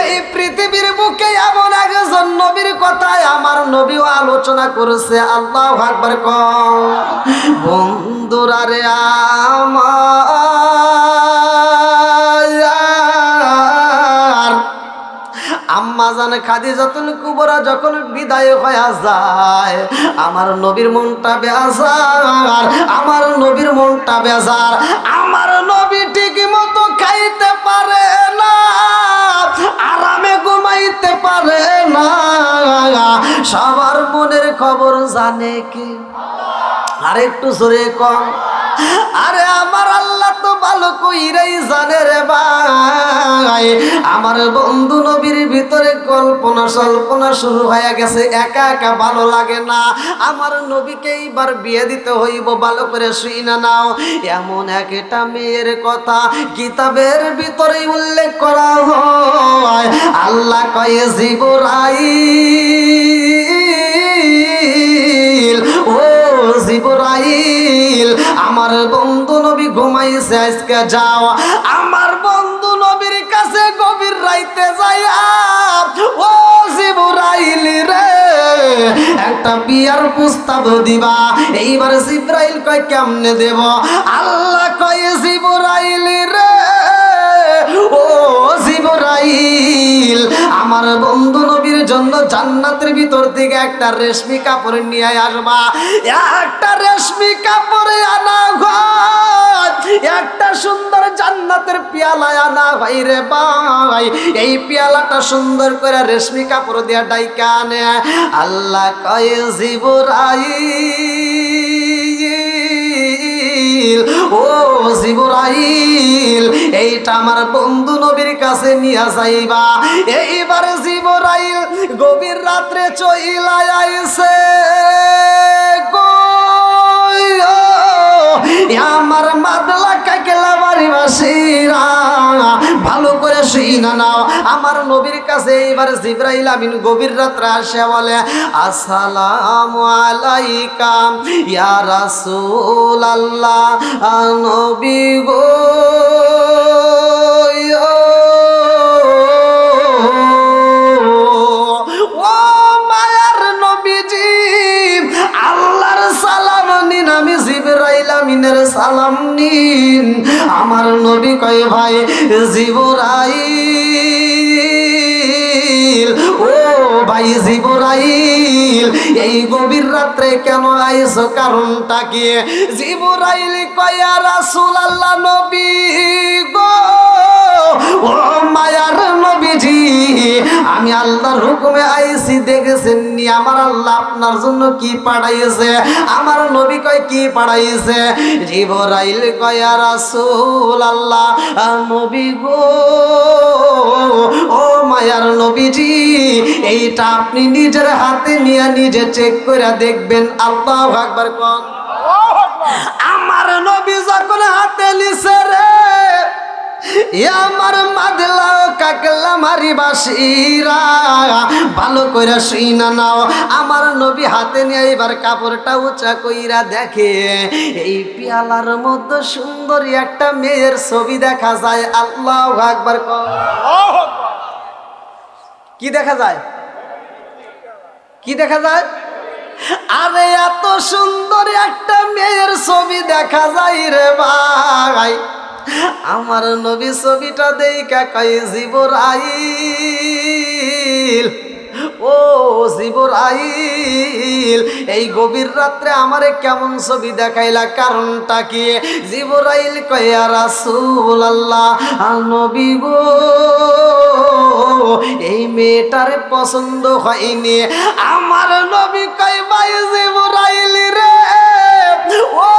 এই পৃথিবীর বুকে এমন একজন নবীর কথায় আমার নবীও আলোচনা করেছে। আল্লাহু আকবার কও। বন্ধুরা রে আমার, আম্মা জান খাদিজাতুল কুবরা যখন বিদায় হয়ে যায়, আমার নবীর মনটা বেজার, আমার নবীর মনটা বেজার। আমার নবী ঠিক মতো খাইতে পারে না, আরামে ঘুমাইতে পারে না। সবার মনের খবর জানে কি? আর একটু জোরে কম। আরে আমার আল্লাহ তো ভালো কইরাই জানে রে ভাই। আমার বন্ধু নবীর ভিতরে কল্পনা সল্পনা শুরু হয়ে গেছে, একা একা ভালো লাগে না। আমার নবীকে এইবার বিয়ে দিতে হইব, ভালো করে শুইনা নাও। এমন একটা মেয়ের কথা কিতাবের ভিতরে উল্লেখ করা হয়। আল্লাহ কয়ে জিবরাইল, ও জিবরাইল, আমার বন্ধু নবী ঘুমাইছে, আজকে যাও আমার বন্ধু নবীর কাছে গভীর রাইতে যাইয়া ও জিবরাইল রে একটা বিয়ার প্রস্তাব দিবা। এইবার জিবরাইল কয় কেমনে দেব? আল্লাহ কয় জিবরাইল রে, ও জিবরাইল, আমার বন্ধু নবীর জন্য জান্নাতের ভিতর থেকে একটা রেশমি কাপড় নিয়ে আসবা। একটা রেশমি কাপড়ে আনা ঘর, একটা সুন্দর জান্নাতের পেয়ালা আনা ভাই রে ভাই। এই পেয়ালাটা সুন্দর করে রেশমি কাপড় দিয়া ডাইকা আনে। আল্লাহ কয় জিবরাইল, ও জিবরাইল, এইটা আমার বন্ধু নবীর কাছে নিয়ে যাইবা। এইবার জিবরাইল গভীর রাত্রে চইলা আইছে গো, আমার মাদলা কাকেলা বাড়ি বাসীরা ভালো করে শুইনা নাও। আমার নবীর কাছে এইবার জিবরাইল আমিন গভীর রাত্রে আসে বলে, আসসালামু আলাইকা ইয়া রাসূলুল্লাহ, নবী গো ও মায়ার নবীজি, আল্লাহর সালাম নিন, আমি জিবরাইল আমিনের সালাম নিন। আমার নবী কয় ভাই জিবরাইল, ও ভাই জিবরাইল, এই গভীর রাত্রে কেন আইছো, কারণটা কি? জিবরাইল কয় ইয়া রাসূলুল্লাহ, নবী গো ও মায়ার নবীজি, আমি আল্লাহর হুকুমে আইছি, দেখেছেন নি আমার আল্লাহ আপনার জন্য কি পাঠাইছে? আমার নবী কয় কি পাঠাইছে? জিবরাইল কয় ইয়া রাসূলুল্লাহ, নবী গো ও মায়ার নবীজি, এইটা আপনি নিজের হাতে নিয়ে নিজে চেক করে দেখবেন। আল্লাহু আকবার কোন। আমার নবী যখন হাতে নিছে রে, আমার মাদলা কাকলা মারি বাসীরা ভালো করে শুইনা নাও। আমার নবী হাতে নিয়ে এবার কাপড়টা উঁচা কইরা দেখে, এই পেয়ালার মধ্যে সুন্দরী একটা মেয়ের ছবি দেখা যায়। আল্লাহু আকবার কও। কি দেখা যায়? কি দেখা যায়? আরে এত সুন্দর একটা মেয়ের ছবি দেখা যায় রে ভাই। আমার নবী ছবিটা দেখা কয় জিবরাইল, ও জিবরাইল, এই গভীর রাত্রে আমারে কেমন ছবি দেখাইলা, কারণটা কি? জিবরাইল কয় ইয়া রাসূলুল্লাহ, নবী গো এই মেয়েটারে পছন্দ হয়নি। আমার নবী কয় ভাই জিবরাইল রে, ও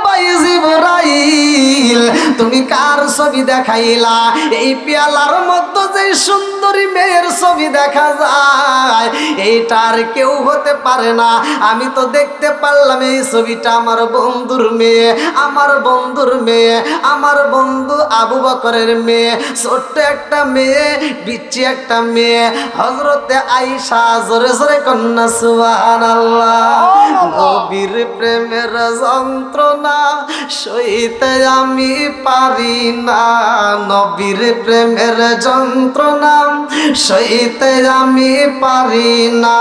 ভাই জিবরাইল, তুমি কার ছবি দেখাইলা? এই পেয়ালার মধ্যে যে সুন্দরী মেয়ের ছবি দেখা যায়, এইটার কেউ হতে পারে না। আমি তো দেখতে পারলাম এই ছবিটা আমার বন্ধুর মেয়ে, আমার বন্ধুর মেয়ে, আমার বন্ধু আবু বকরের মেয়ে, ছোট্ট একটা মেয়ে, বিচ্ছি একটা মেয়ে, হযরতে আয়েশা। জোরে জোরে কন্যা সুবহানাল্লাহ। নবীর প্রেমের যন্ত্রণা সইতে আমি পারি না, নবীর প্রেমের যন্ত্রণা সইতে আমি পারি না।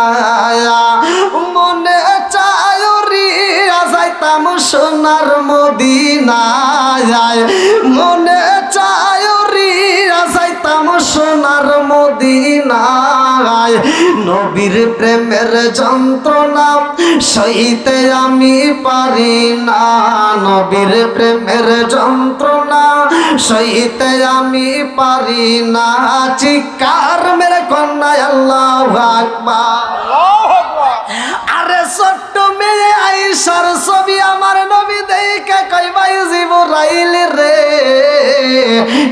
মনে চায় রিয়া যাইতাম সোনার মদিনায়, মনে চায় রিয়া যাইতাম সোনার মদিনায়, নবীর প্রেমের যন্ত্রণা সইতে আমি পারি না, নবীর প্রেমের যন্ত্রণা সইতে আমি পারি না। চিৎকার মেরে কন্যা আল্লাহু আকবার। আরে ছোট্ট মেয়ে আয়েশার ছবি আমার নবী দেখে কই ভাই জিবরাইল রে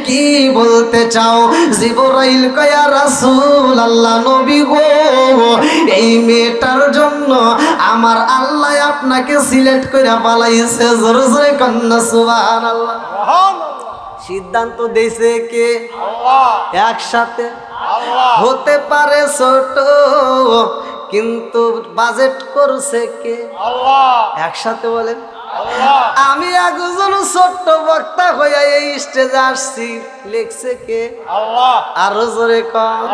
কি বলতে চাও? জিবরাইল কয় ইয়া রাসূলুল্লাহ, নবী গো এই মেয়েটার জন্য আমার আল্লাহ আপনাকে সিলেক্ট করে পালাইছে। জোরে জোরে কন্যা সুবহানাল্লাহ। সিদ্ধান্ত দিয়েছে কে? আল্লাহ। একসাথে হতে পারে ছোট, কিন্তু বাজেট করছে কে? আল্লাহ। একসাথে বলেন আমি একজন ছোট্ট বক্তা হইয়া এই স্টেজে আসছি, লিখছে কে? আল্লাহ। আরো জোরে কম।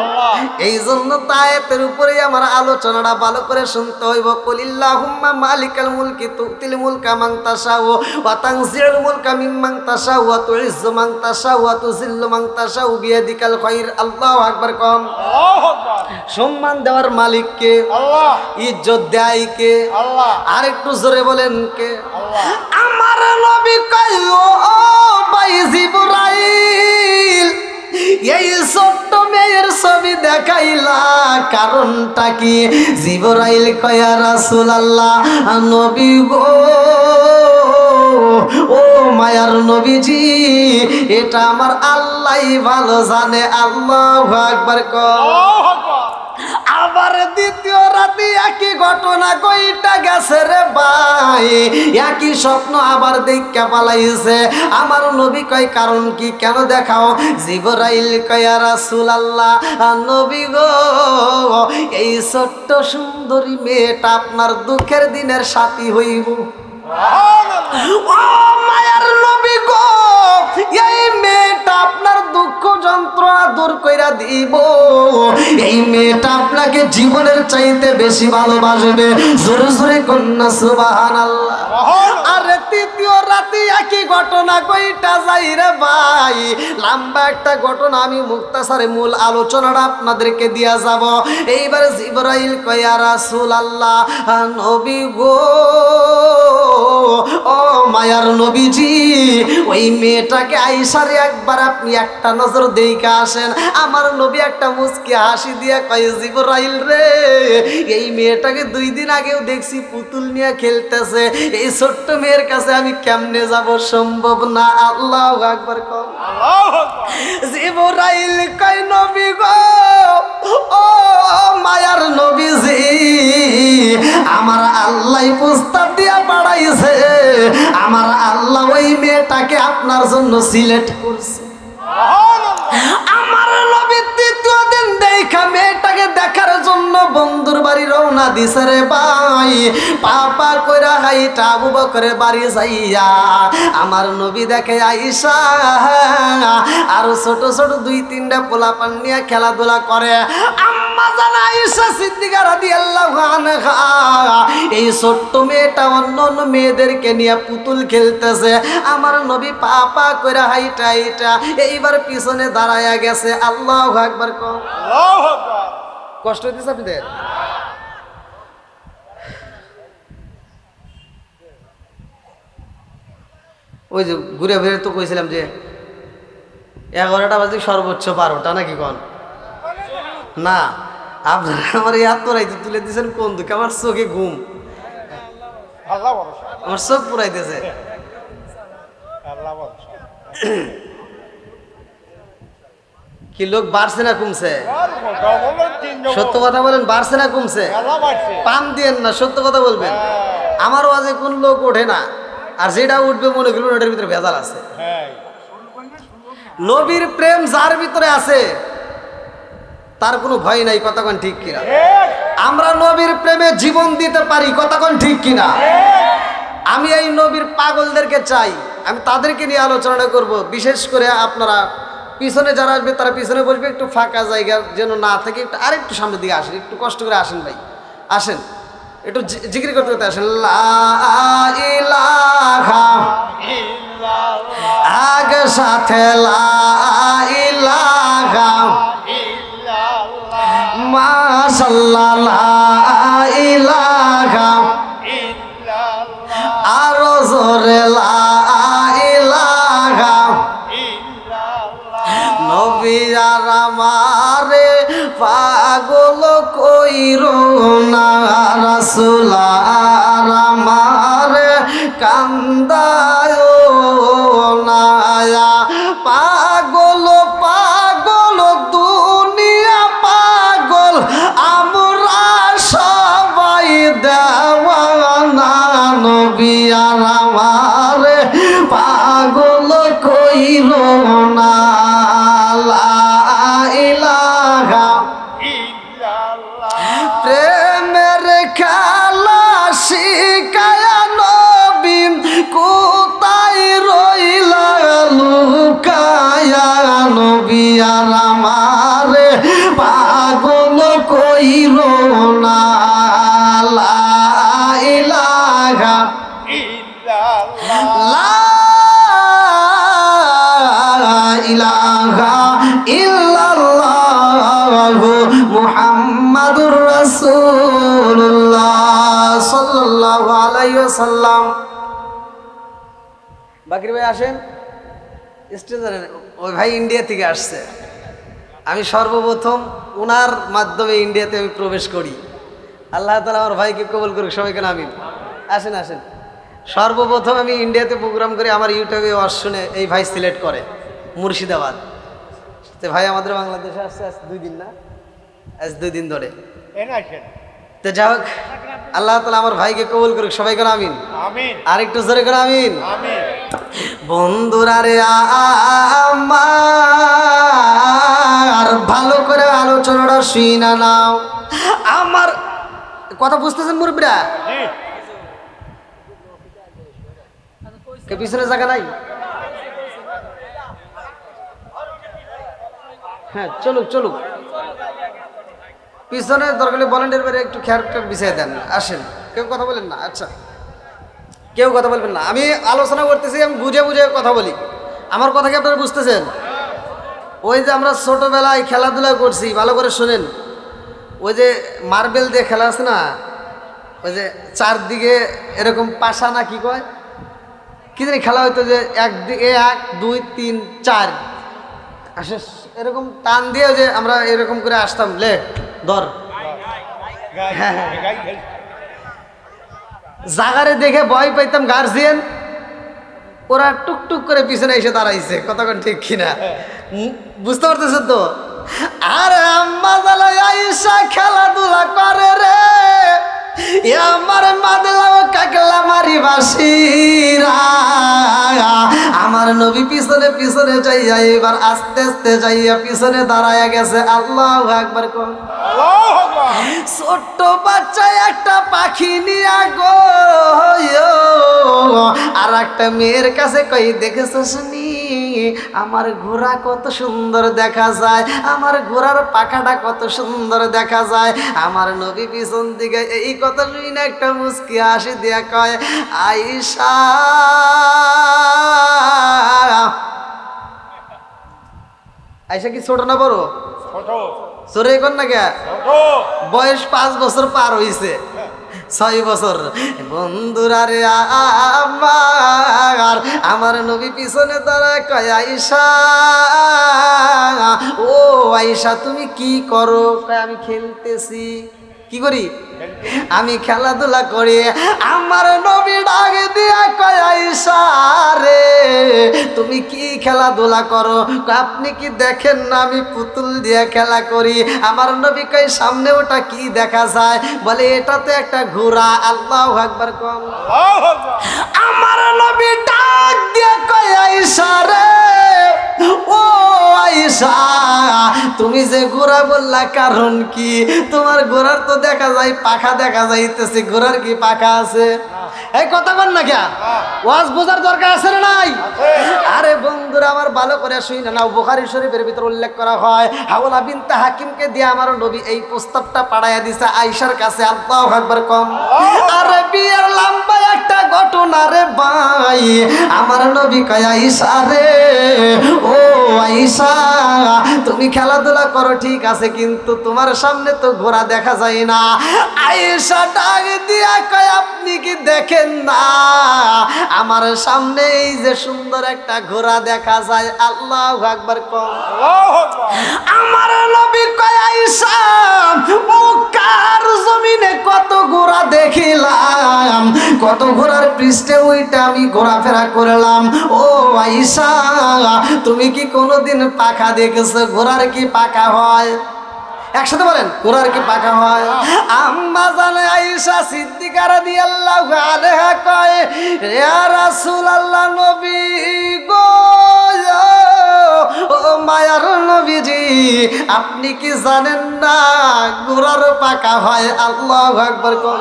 এই জন্য তায়েতের উপরে আমার আলোচনাটা ভালো করে শুনতে হইব। কুলিল্লাহুম্মা মালিকাল মুলকি তুতিল মুলকা মান তাশাউ ওয়া তানজিউল মুলকা মিম্মান তাশাউ ওয়া তুইজ্জু মান তাশাউ ওয়া তুযিল্লু মান তাশাউ বিয়াদিকাল খায়র। আল্লাহু আকবার কম। আল্লাহু আকবার। সম্মান দেওয়ার মালিক কে? আল্লাহ। ইজ্জত দেয় কে? আল্লাহ। আর একটু জোরে বলেন কে? আল্লাহ। আমার নবী কয় ও ভাই জিবরাইল, এই ছোট্ট মেয়ের ছবি দেখাইলা কারণটা কি? জিবরাইল কয় ইয়া রাসূলুল্লাহ, নবী গো ও মায়ার নবীজি, এটা আমার আল্লাহই ভালো জানে। আল্লাহু আকবার কও। আবার দ্বিতীয় রাতে একই ঘটনা কইটা গেছে রে ভাই, একই স্বপ্ন আবার দেখা পালাইছে। আমার নবী কয় কারণ কি, কেন দেখাও? জিবরাইল কয় ইয়া রাসূলুল্লাহ, নবী গো এই ছোট্ট সুন্দরী মেয়েটা আপনার দুঃখের দিনের সাথী হইব। ও মায়ার নবী গো, এই মেয়েটা আপনার দুঃখ যন্ত্রণা দূর কইরা দিব, এই মেয়েটা আপনাকে জীবনের চাইতে বেশি ভালোবাসবে। জোরে জোরে কন্যা সুবহানাল্লাহ। আরে তৃতীয় রাতে একই ঘটনা কইটা যাই রে ভাই, লম্বা একটা ঘটনা, আমি মুক্তাসারে মূল আলোচনাটা আপনাদেরকে দিয়া যাব। এইবার জিবরাইল কয় ইয়া রাসূলুল্লাহ, নবী গো ও মায়ার নবীজি, ওই মেয়েটাকে আয়েশারে একবার আপনি একটা নজর দেখে আসেন। আমার নবী একটা মুচকি হাসি দিয়া কয় জিবরাইল রে, এই মেয়েটাকে 2 দিন আগেও দেখছি পুতুল নিয়ে খেলতেছে, এই ছোট্ট মেয়ের কাছে আমি কেমনে যাব? সম্ভব না। আল্লাহু আকবার কও। আল্লাহু আকবার। জিবরাইল কয় নবী গো ও মায়ার নবীজি, আমার আল্লাহ প্রস্তাব দিয়া পাঠাইছে, আমার আল্লাহ ওই মেয়েটাকে আপনার জন্য সিলেক্ট করছে। আমার নবী তৃতীয় দিন দেখা মেয়েটাকে দেখার জন্য বন্ধুর বাড়ি রওনা দিছে রে ভাই। পাপা কইরা হাইটা আবু বকরের বাড়ি যাইয়া আমার নবী দেখে আয়েশা আর ছোট ছোট 2-3টা পোলাপান নিয়ে খেলাধুলা করে। আম্মা জান আয়েশা সিদ্দিকা রাদিয়াল্লাহু আনহা এই ছোট্ট মেয়েটা অন্য অন্য মেয়েদেরকে নিয়ে পুতুল খেলতেছে। আমার নবী পাপা কইরা হাইটা হাইটা এইবার পিছনে দাঁড়ায়া গেছে। আল্লাহু আকবার কও। আল্লাহু আকবার। কষ্ট হইতেছে আপনাদের? ওই যে ঘুরে ফিরে তো কইছিলাম যে 11টা বাজে সর্বোচ্চ 12টা নাকি কোন না, আপনারা আমার এত রাইতে তুলে দিয়েছেন কোন দিকে? আমার চোখে ঘুম, আমার চোখ পুরাইতেছে। কি লোক বাড়ছে না কমছে? সত্য কথা বলেন, বাড়ছে না কমছে? পাম দিয়েন না, সত্য কথা বলবেন। আমার ওয়াজে কোন লোক ওঠে না, আর যেটা উঠবে মনে করবেন ওটার ভিতরে ভেজাল আছে। নবীর প্রেম যার ভিতরে আছে তার কোনো ভয় নাই। কতক্ষণ ঠিক কিনা? আমরা নবীর প্রেমে জীবন দিতে পারি। কতক্ষণ ঠিক কিনা? আমি এই নবীর পাগলদেরকে চাই আমি তাদেরকে নিয়ে আলোচনা করব। বিশেষ করে আপনারা পিছনে যারা আসবে তারা পিছনে বসবে, একটু ফাঁকা জায়গা যেন না থাকে, একটু আরেকটু সামনের দিকে আসেন, একটু কষ্ট করে আসেন ভাই, আসেন একটু জিকির করতে করতে আসেন। লা ইলাহা আগে সাথে লা ইলাহা মাশাআল্লাহ লা ইলাহা আরো জোরে লা ইলাহা নবী আর আমারে পাগল কইরো না, রাসূল আর আমারে কান্দায় না। পাগল পাগল দুনিয়া পাগল, আমরা সবাই দেওয়ানা। নবী আর আমারে পাগল কইরো না। লা ইলাহা প্রেমের খেলা শিখায়া নবী কোথায় রইলা লুকায়া। নবী আর আমারে পাগল কইরো না। লা ইলাহা লা ইলাহা ইল্লাল্লাহু মুহাম্মাদুর রাসূলুল্লাহ সাল্লাল্লাহু আলাইহি ওয়াসাল্লাম। বাকির ভাই আসেন স্টেজে। ওই ভাই ইন্ডিয়া থেকে আসছে, আমি সর্বপ্রথম ওনার মাধ্যমে ইন্ডিয়াতে আমি প্রবেশ করি। আল্লাহ তাআলা আমার ভাইকে কবুল করুক, সবাইকে আমিন। আসেন আসেন। সর্বপ্রথম আমি ইন্ডিয়াতে প্রোগ্রাম করি, আমার ইউটিউবে ওয়াজ শুনে এই ভাই সিলেক্ট করে মুর্শিদাবাদ। তো ভাই আমাদের বাংলাদেশে আসছে আজ 2 দিন, না আজ 2 দিন ধরে। তো যাই হোক, আল্লাহ তাআলা আমার ভাইকে কবুল করুক, সবাইকে আমিন। আর একটু জোরে করে আমিন। বন্ধুরা রে আমার ভালো করে আলোচনাটা শুনা নাও। আমার কথা বুঝতেছেন মুরব্বিরা? পিছনে জায়গা নাই? হ্যাঁ চলুক চলুক, পিছনে দরকার ভলেন্টিয়ার বেড়ে একটু খেয়ার বিছিয়ে দেন। আসেন, কেউ কথা বলেন না। আচ্ছা, কেউ কথা বলবেন না। আমি আলোচনা করতেছি, আমি বুঝে বুঝে কথা বলি। আমার কথা কি আপনারা বুঝতেছেন? ওই যে আমরা ছোটবেলায় খেলাধুলা করছি, ভালো করে শোনেন। ওই যে মার্বেল দিয়ে খেলা আছে না, ওই যে চারদিকে এরকম পাশা না কি কয়, কি জানি খেলা হইতো, যে একদিকে 1 2 3 4 আসে, এরকম টান দিয়ে যে আমরা এরকম করে আসতাম, লে ধর। হ্যাঁ জাগারে দেখে ভয় পাইতাম গার্জিয়ান, ওরা টুকটুক করে পিছনে এসে দাঁড়াইছে। কতক্ষণ ঠিক কিনা বুঝতে পারতেছেন তো? আর আম্মা জালাই আইসা খেলাধুলা করে রে, আমার মাদলাও কাকলা মারি বাসিরা। আমার নবী পিছনে পিছনে যাইয়া এবার আস্তে আস্তে যাইয়া পিছনে দাঁড়ায়া গেছে। আল্লাহু আকবার কোন। ছোট্ট বাচ্চা একটা পাখি নিয়া গো, আর একটা মেয়ের কাছে কই দেখেছিস নি আমার ঘোড়া কত সুন্দর দেখা যায়, আমার ঘোড়ার পাখাটা কত সুন্দর দেখা যায়। আমার নবী পিছন দিকে এই কথা শুই না একটা মুস্কি হাসি দিয়া কয়, আয়েশা আয়েশা কি ছোট না বড়? ছোট এখন না কে, বয়স 5 বছর পার হইছে, 6 বছর। বন্ধুরা রে আমার নবী পিছনে দাঁড়ায় কয়, আয়েশা ও আয়েশা তুমি কি করো? কয় আমি খেলতেছি। কি করি? আমি খেলাধুলা করি। আমার নবী ডাক দিয়া কয়, আয়েশা রে তুমি কি খেলাধুলা করো? আপনি কি দেখেন না আমি পুতুল দিয়ে খেলা করি? আমার নবী কয়, সামনে ওটা কি দেখা যায়? বলে এটা তো একটা ঘোড়া। আল্লাহু আকবার কোন। আমার নবী ডাক দিয়া কয়, আয়েশা রে ও আয়েশা তুমি যে ঘোড়া বললা কারণ কি? তোমার ঘোড়ার তো দেখা যায় পাখা দেখা যাইতেছে, ঘোড়ার কি পাখা আছে? এই কথা বল না কে? ওয়াজ বোঝার দরকার আছে না নাই? আরে বন্ধুরা আমার ভালো করে শুনে নাও, বুখারী শরীফের ভিতর উল্লেখ করা হয় হাওলা বিনতে হাকিমকে দিয়ে আমার নবী এই প্রস্তাবটা পাঠাইয়া দিছে আয়েশার কাছে। আল্লাহু আকবার কম। আরে বিয়ের লম্বা একটা ঘটনা রে ভাই, আমার নবী কয় আয়েশা রে, ও আয়েশা তুমি খেলাধুলা করো ঠিক আছে, কিন্তু তোমার সামনে তো ঘোড়া দেখা যায় না। আয়েশা ডাক দিয়া কয় আপনি কি দেখেন না আমার সামনে এই যে সুন্দর একটা ঘোড়া দেখা যায়? আল্লাহু আকবার কম। আমার নবী কয় আয়েশা ও কার জমিনে কত ঘোড়া দেখিলাম, কত ঘোড়ার পৃষ্ঠে ওইটা আমি ঘোরাফেরা করলাম। ও আয়েশা তুমি কি কোনোদিন পাখা দেখেছো? ঘোড়ার কি পাখা হয়? একসাথে বলেন, ঘোড়ার কি পাখা হয়? আম্মা জানে আয়েশা সিদ্দিকা রাদিয়াল্লাহু আনহা কয় ইয়া রাসূলুল্লাহ নবী গো, ও মায়ার নবীজি আপনি কি জানেন না ঘোড়ার পাখা হয়? আল্লাহু আকবার কর।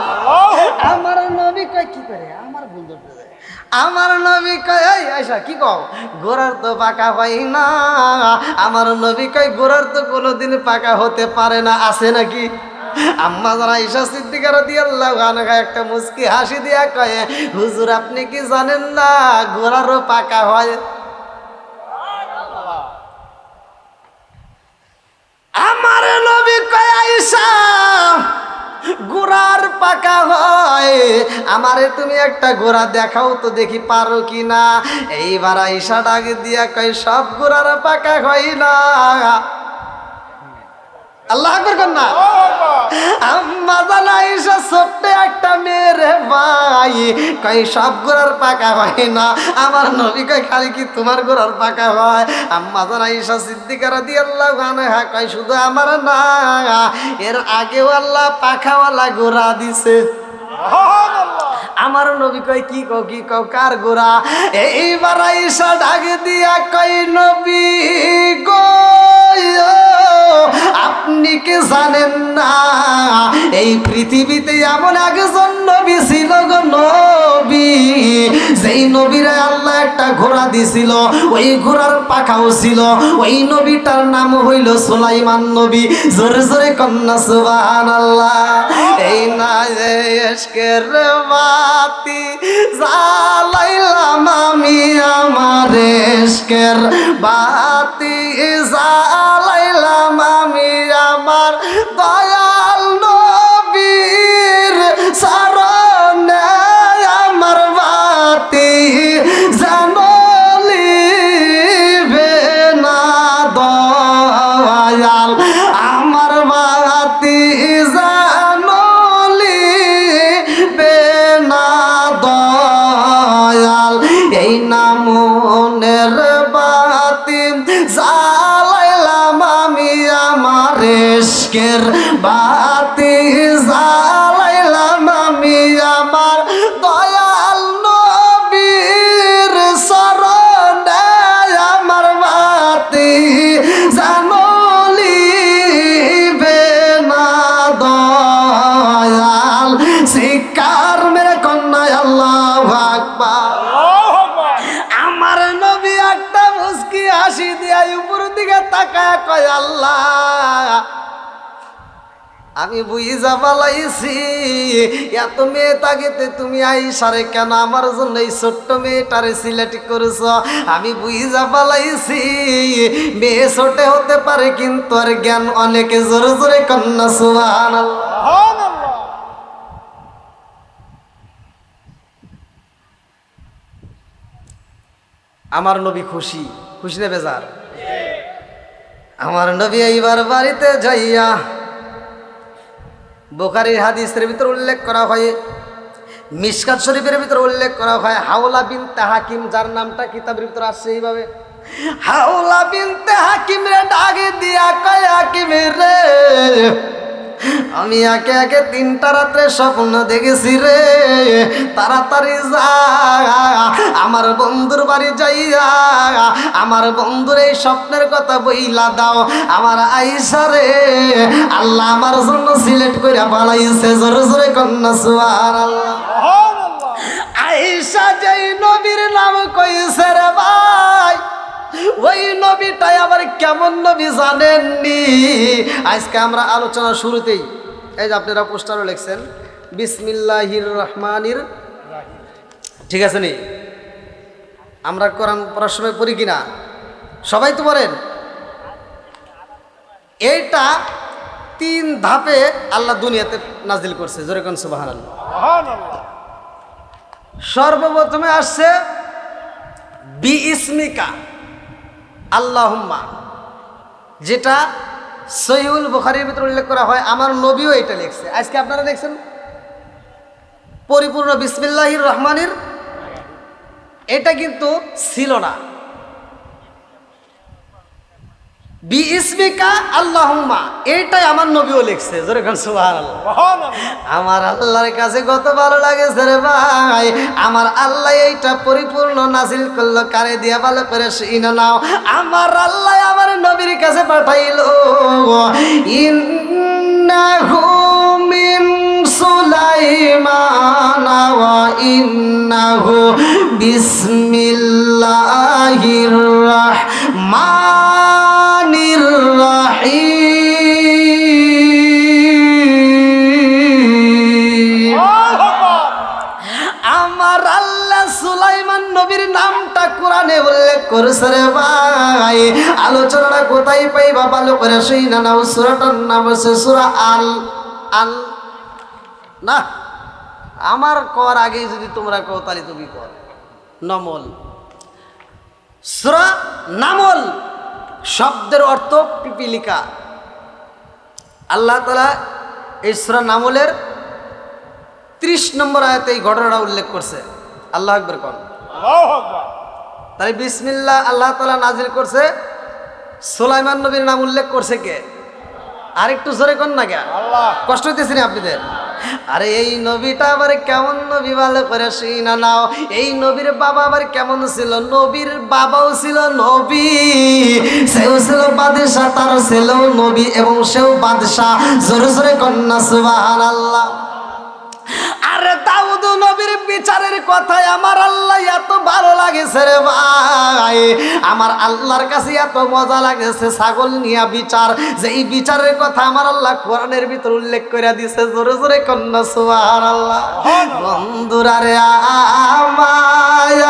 আমার নবী কয় কি করে? আমার ভুল ধরতে যায়। আমার নবী কয় এই আয়েশা কি কও, ঘোড়ার তো পাকা হয় না। আমার নবী কয় ঘোড়ার তো কোনোদিন পাকা হতে পারে না, আছে নাকি? আম্মা জান আয়েশা সিদ্দিকা রাদিয়াল্লাহু আনহা একটা মুস্কি হাসি দিয়া কয় হুজুর আপনি কি জানেন না ঘোড়ারও পাকা হয়? আমার নবী কয় আয়েশা ঘোড়ার পাকা হয়, আমারে তুমি একটা ঘোড়া দেখাও তো দেখি পারো কি না। এইবার আয়েশা ডাক দিয়া কয় সব ঘোড়ার পাকা হয় না। আল্লাহু আকবার কর না। আম্মা জান আয়েশা ছোট্ট একটা মেয়ে রে ভাই, কয় সব ঘোড়ার পাকা হয় না। আমার নবী কয় খালি কি তোমার ঘোড়ার পাকা হয়? আম্মা জান আয়েশা সিদ্দিকা রাদিয়াল্লাহু আনহা কয় শুধু আমার না, এর আগেও আল্লাহ পাখাওয়ালা ঘোড়া দিছে। আমার নবী কয় কি কও কি কও কার ঘোড়া? এইবার আয়েশা ডাক দিয়া কয় নবী গো আপনি কি জানেন না এই পৃথিবীতে এমন একজন নবী ছিল গো নবী, যেই নবীরে আল্লাহ একটা ঘোড়া দিছিল, ওই ঘোড়ার পাখাও ছিল। ওই নবীটার নাম হইল সুলাইমান নবী। জোরে জোরে কন্যা সুবহানাল্লাহ। এই না এশকের বাতি জ্বালাইলাম আমি, আমার এশকের বাতি জ্বালাইলাম আমি, আমার দয়াল নবীর চরণে আমার বাতি জানলিবে না দয়াল, আমার বাতি জানলিবে না দয়াল। এই না মনের বাতি জ্বালাইলাম আমি, আমার ইশকের বাতি জ্বালাইলাম আমি, আমার দয়াল নবীর চরণে আমার বাতি জানলিবে না দয়াল। শিকার মেরে কন্যায় আল্লাহু আকবার। আমার নবী একটা মুস্কি হাসি দিয়া উপর দিকে তাকায় কয় আল্লাহ আমি বুঝা পালাইছি এত মেয়ে তাগিতে তুমি আয়েশারে কেন আমার জন্য এই ছোট্ট মেয়েটারে সিলেক্ট করেছ। আমি বুঝা পালাইছি মেয়ে ছোটে হতে পারে কিন্তু আর জ্ঞান অনেকে। জোরে জোরে কন্যা সুবহানাল্লাহ। আমার নবী খুশি, খুশি না বেজার? আমার নবী এইবার বাড়িতে যাইয়া বুখারীর হাদিসের ভিতর উল্লেখ করা হয়, মিশকাত শরীফের ভিতর উল্লেখ করা হয় হাওলা বিনতে হাকিম, যার নামটা কিতাবের ভিতর আসছে এইভাবে হাওলা বিনতে হাকিম রে ডাকে দিয়া কয় হাকিম রে আমি একে একে 3টা রাত্রে স্বপ্ন দেখেছি রে, তাড়াতাড়ি যা আমার বন্ধুর বাড়ি যাইয়া আমার বন্ধুর এই স্বপ্নের কথা বইলা দাও। আমার আয়েশা রে আল্লাহ আমার জন্য সিলেক্ট করে বানাইছে, জোরে জোরে কন্যা সুবহানাল্লাহ। আয়েশা যেই নবীর নাম কইছে রে ভাই, ওই নবীটাই আবার কেমন নবী জানেননি? আজকে আমরা আলোচনা শুরুতেই এই যে আপনারা পোস্টারও লিখছেন বিসমিল্লাহির রহমানির, ঠিক আছে নি? আমরা কোরআন পড়ার সময় পড়ি কিনা? সবাই তো পড়েন। এইটা 3 ধাপে আল্লাহ দুনিয়াতে নাজিল করছে, জোরে কোন সুবহানাল্লাহ। সর্বপ্রথমে আসছে বিইসমিকা আল্লাহুম্মা, যেটা সহিহুল বুখারীর ভিতরে উল্লেখ করা হয়। আমার নবীও এটা লিখছে। আজকে আপনারা দেখছেন পরিপূর্ণ বিসমিল্লাহির রহমানির, এটা কিন্তু ছিল না। বিইসমিকা আল্লাহুম্মা এইটাই আমার নবীও লিখছে, জোরে কোন সুবহানাল্লাহ। আমার আল্লাহর কাছে কত ভালো লাগেছে রে ভাই, আমার আল্লাহ এইটা পরিপূর্ণ নাজিল করলো কারে দিয়া ভালো করে শুনে নাও। আমার আল্লাহ আমার নবীর কাছে পাঠাইলো ইন্নাহু মিন সুলাইমান ওয়া ইন্নাহু বিসমিল্লাহির রাহমানির রাহিম। আমার আল্লাহ সুলাইমান নবীর নামটা কোরআনে উল্লেখ করেছে রে ভাই। আলোচনা কোথায় পাইবা ভালো করে শুইনা নাও। সূরাটার নাম হচ্ছে সূরা আল আল না, আমার কর আগে যদি তোমরা কও তাহলে তুমি কর নমল। সূরা নামল শব্দের অর্থ পিপিলিকা। আল্লাহ তাআলা এই সূরা নামলের 30 নম্বর আয়াতে এই ঘটনাটা উল্লেখ করছে। আল্লাহু আকবার কোন। আল্লাহু আকবার। তাই বিসমিল্লাহ আল্লাহ তাআলা নাজিল করছে, সুলাইমান নবীর নাম উল্লেখ করছে কে? আরেকটু জোরে কোন না কে? আল্লাহ। কষ্ট হইতেছে না আপনাদের? আরে এই নবীটা আবার কেমন নবী ভালো করে শুনা নাও। এই নবীর বাবা আবার কেমন ছিল? নবীর বাবাও ছিল নবী, সেও ছিল বাদশা, তার ছেলেও নবী এবং সেও বাদশা। জোরে জোরে কন্যা সুবহানাল্লাহ। আরে দাউদ নবীর বিচারের কথায় আমার আল্লাহ এত ভালো লাগেছে রে ভাই, আমার আল্লাহর কাছে এত মজা লাগেছে ছাগল নিয়া বিচার, যে এই বিচারের কথা আমার আল্লাহ কোরআনের ভিতর উল্লেখ করে দিয়েছে। জোরে জোরে কন্যা সুবহানাল্লাহ। বন্ধুরা রে আমায়